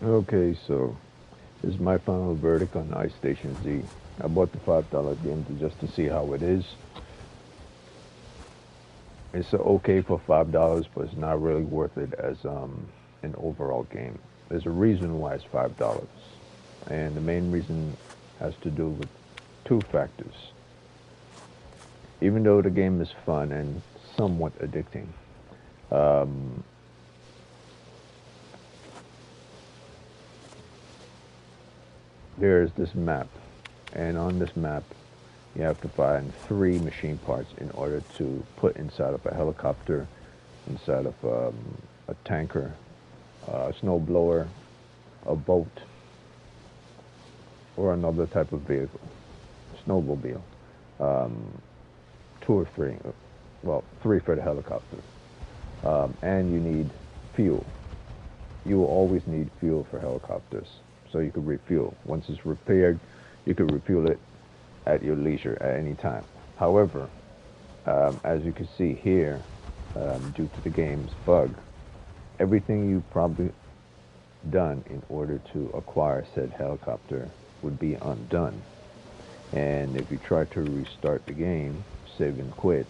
Okay, so this is my final verdict on Ice Station Z. I bought the $5 game just to see how it is. It's okay for $5, but it's not really worth it as an overall game. There's a reason why it's $5, and the main reason has to do with two factors. Even though the game is fun and somewhat addicting, um, there's this map, and on this map, you have to find three machine parts in order to put inside of a helicopter, inside of a tanker, a snowblower, a boat, or another type of vehicle, snowmobile. Um, two or three, well, three for the helicopter. And you need fuel. You will always need fuel for helicopters, so you can refuel. Once it's repaired, you can refuel it at your leisure at any time. However, as you can see here, due to the game's bug, everything you probably done in order to acquire said helicopter would be undone. And if you try to restart the game, save and quit,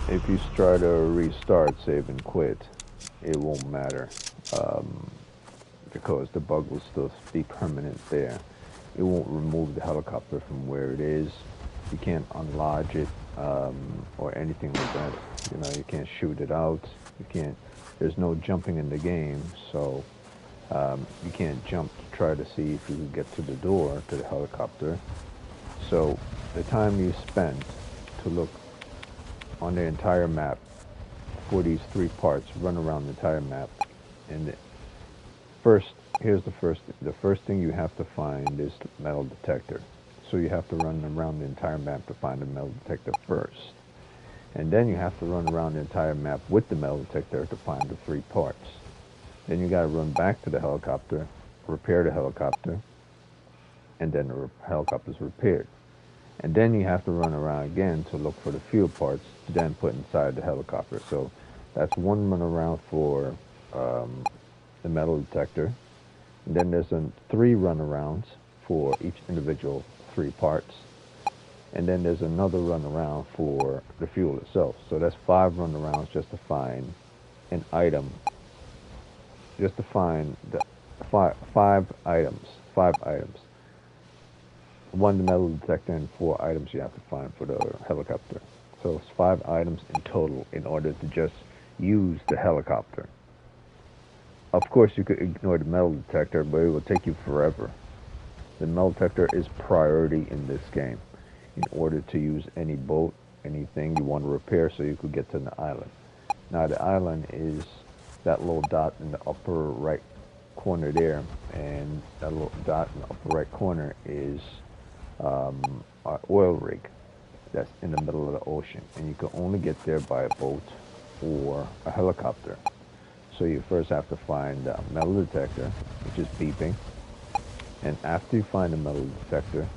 if you try to restart, save and quit, it won't matter, um, because the bug will still be permanent there. It won't remove the helicopter from where it is. You can't unlodge it, or anything like that. You know, you can't shoot it out. You can't. There's no jumping in the game, so you can't jump to try to see if you can get to the door to the helicopter. So the time you spend to look on the entire map for these three parts, run around the entire map, and first, here's the first thing you have to find is metal detector. So you have to run around the entire map to find the metal detector first. And then you have to run around the entire map with the metal detector to find the three parts. Then you got to run back to the helicopter, repair the helicopter, and then the helicopter's repaired. And then you have to run around again to look for the fuel parts to then put inside the helicopter. So that's one run around for um, the metal detector. And then there's three runarounds for each individual three parts. And then there's another runaround for the fuel itself. So that's five runarounds just to find an item, just to find the five items, five items. One the metal detector and four items you have to find for the helicopter. So it's five items in total in order to just use the helicopter. Of course, you could ignore the metal detector, but it will take you forever. The metal detector is priority in this game in order to use any boat, anything you want to repair so you could get to the island. Now, the island is that little dot in the upper right corner there, and that little dot in the upper right corner is our oil rig that's in the middle of the ocean, and you can only get there by a boat or a helicopter. So you first have to find the metal detector, which is beeping. And after you find the metal detector,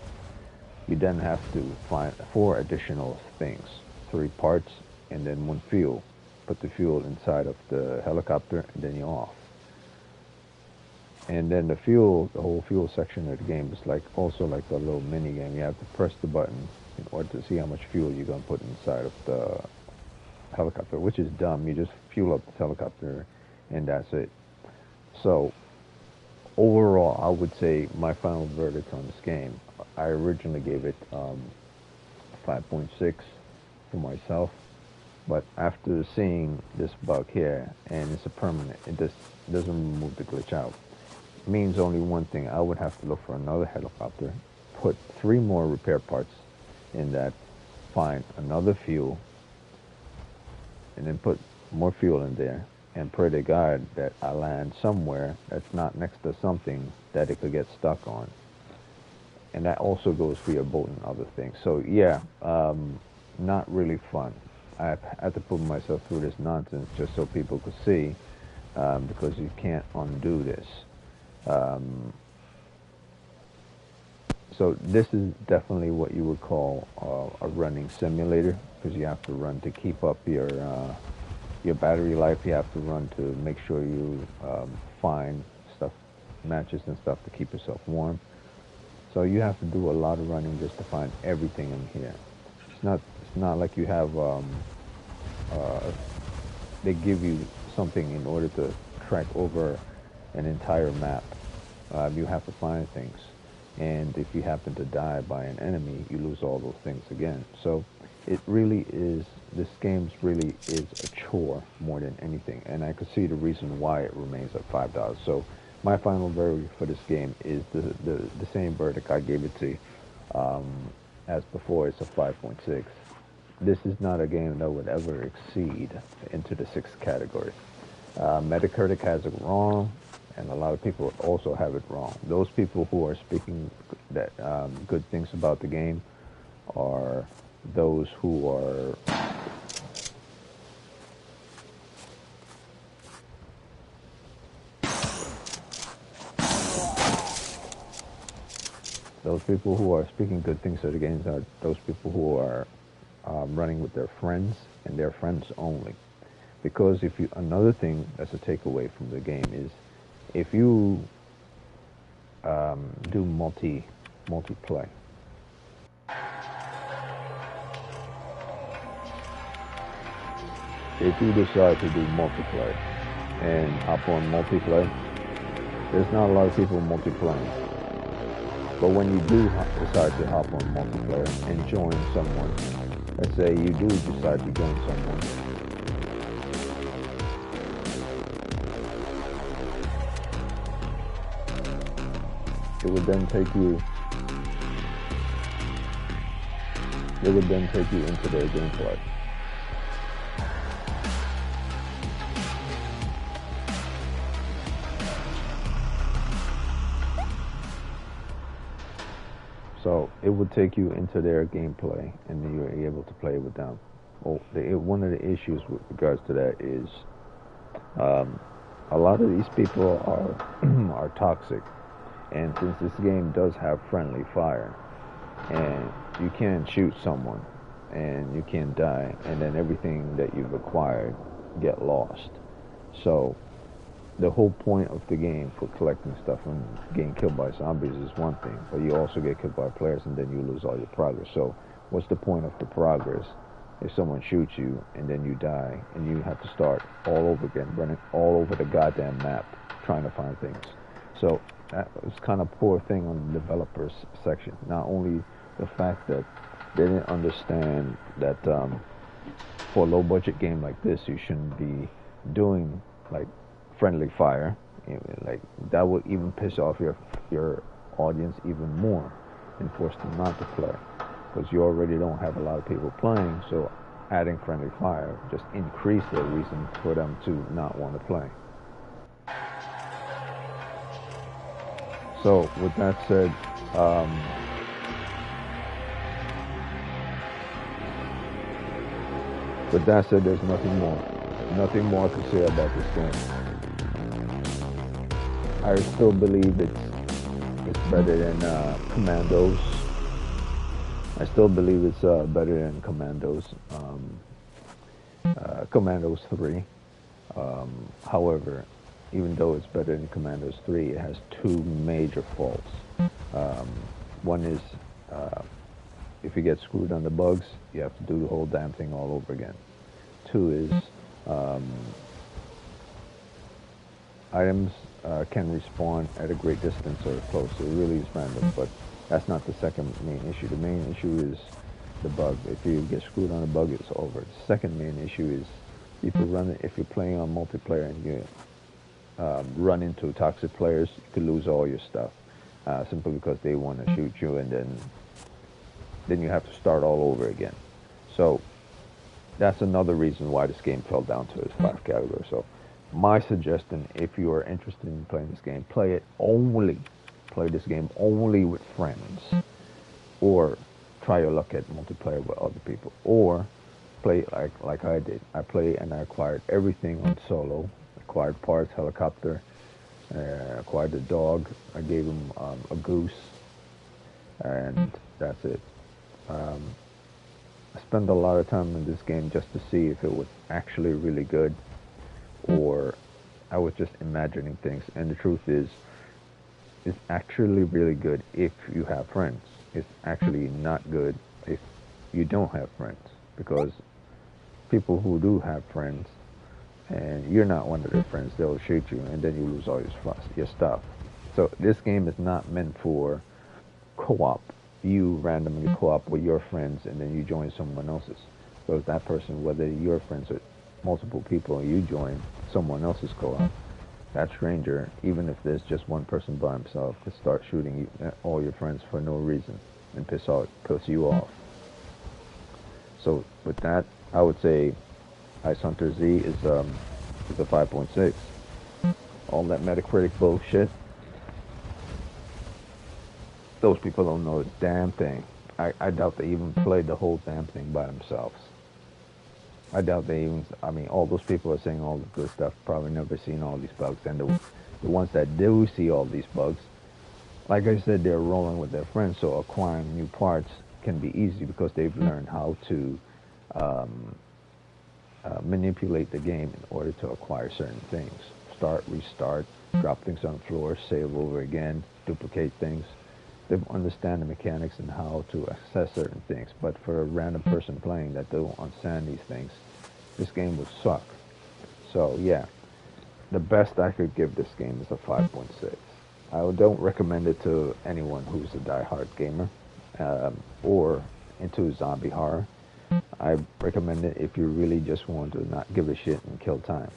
you then have to find four additional things, three parts, and then one fuel. Put the fuel inside of the helicopter, and then you're off. And then the fuel, the whole fuel section of the game is like also like a little mini game. You have to press the button in order to see how much fuel you're gonna put inside of the helicopter, which is dumb. You just fuel up the helicopter, and that's it. So overall, I would say my final verdict on this game, I originally gave it 5.6 for myself, but after seeing this bug here, and it's a permanent, it just doesn't remove the glitch out. It means only one thing. I would have to look for another helicopter, put three more repair parts in that, find another fuel, and then put more fuel in there, and pray to God that I land somewhere that's not next to something that it could get stuck on. And that also goes for your boat and other things. So yeah, not really fun. I had to put myself through this nonsense just so people could see, because you can't undo this. Um, so this is definitely what you would call a running simulator, because you have to run to keep up your battery life. You have to run to make sure you find stuff, matches and stuff to keep yourself warm. So you have to do a lot of running just to find everything in here. It's not like you have uh, they give you something in order to track over an entire map. You have to find things, and if you happen to die by an enemy, you lose all those things again. So it really is, this game really is a chore more than anything, and I could see the reason why it remains at $5. So my final verdict for this game is the same verdict I gave it to um, as before. It's a 5.6. This is not a game that would ever exceed into the sixth category. Metacritic has it wrong, and a lot of people also have it wrong. Those people who are speaking that good things about the game are those who are those people who are speaking good things of the games are those people who are running with their friends and their friends only. Because if you, another thing that's a takeaway from the game is, if you do multiplay, if you decide to do multiplayer and hop on multiplayer, there's not a lot of people multiplaying. But when you do decide to hop on multiplayer and join someone, let's say you do decide to join someone, it would then take you into their gameplay. So it would take you into their gameplay, and then you're able to play with them. Well, one of the issues with regards to that is a lot of these people are are toxic, and since this game does have friendly fire, and you can shoot someone, and you can die, and then everything that you've acquired get lost. So the whole point of the game for collecting stuff and getting killed by zombies is one thing, but you also get killed by players and then you lose all your progress. So what's the point of the progress if someone shoots you and then you die and you have to start all over again, running all over the goddamn map trying to find things? So that was kind of poor thing on the developers section. Not only the fact that they didn't understand that for a low budget game like this, you shouldn't be doing like friendly fire. Like that would even piss off your audience even more and force them not to play, because you already don't have a lot of people playing. So adding friendly fire just increase the reason for them to not want to play. So with that said, there's nothing more to say about this game. I still believe it's better than Commandos. I still believe it's better than Commandos. Commandos 3. However, even though it's better than Commandos 3, it has two major faults. One is if you get screwed on the bugs, you have to do the whole damn thing all over again. Two is items can respawn at a great distance or close. It really is random, but that's not the second main issue. The main issue is the bug. If you get screwed on a bug, it's over. The second main issue is if you're playing on multiplayer and you run into toxic players, you could lose all your stuff simply because they want to shoot you, and then you have to start all over again. So that's another reason why this game fell down to its 5 category. So my suggestion, if you are interested in playing this game, play this game only with friends, or try your luck at multiplayer with other people, or play like I did. I play and I acquired everything on solo. Acquired parts, helicopter, acquired the dog. I gave him a goose, and that's it. Um, I spent a lot of time in this game just to see if it was actually really good or I was just imagining things. And the truth is, it's actually really good if you have friends. It's actually not good if you don't have friends because people who do have friends and you're not one of their friends, they'll shoot you and then you lose all your stuff. So this game is not meant for co-op. You randomly co-op with your friends and then you join someone else's. So that person, whether you're friends with multiple people and you join someone else's co-op, that stranger, even if there's just one person by himself, could start shooting all your friends for no reason and piss you off. So with that, I would say Ice Hunter Z is a 5.6. All that Metacritic bullshit, those people don't know a damn thing. I doubt they even played the whole damn thing by themselves. I doubt they even, I mean, all those people are saying all the good stuff, probably never seen all these bugs. And the ones that do see all these bugs, like I said, they're rolling with their friends, so acquiring new parts can be easy because they've learned how to um, manipulate the game in order to acquire certain things. Start, restart, drop things on the floor, save over again, duplicate things. They understand the mechanics and how to access certain things. But for a random person playing that don't understand these things, this game would suck. So yeah, the best I could give this game is a 5.6. I don't recommend it to anyone who's a die-hard gamer or into zombie horror. I recommend it if you really just want to not give a shit and kill time.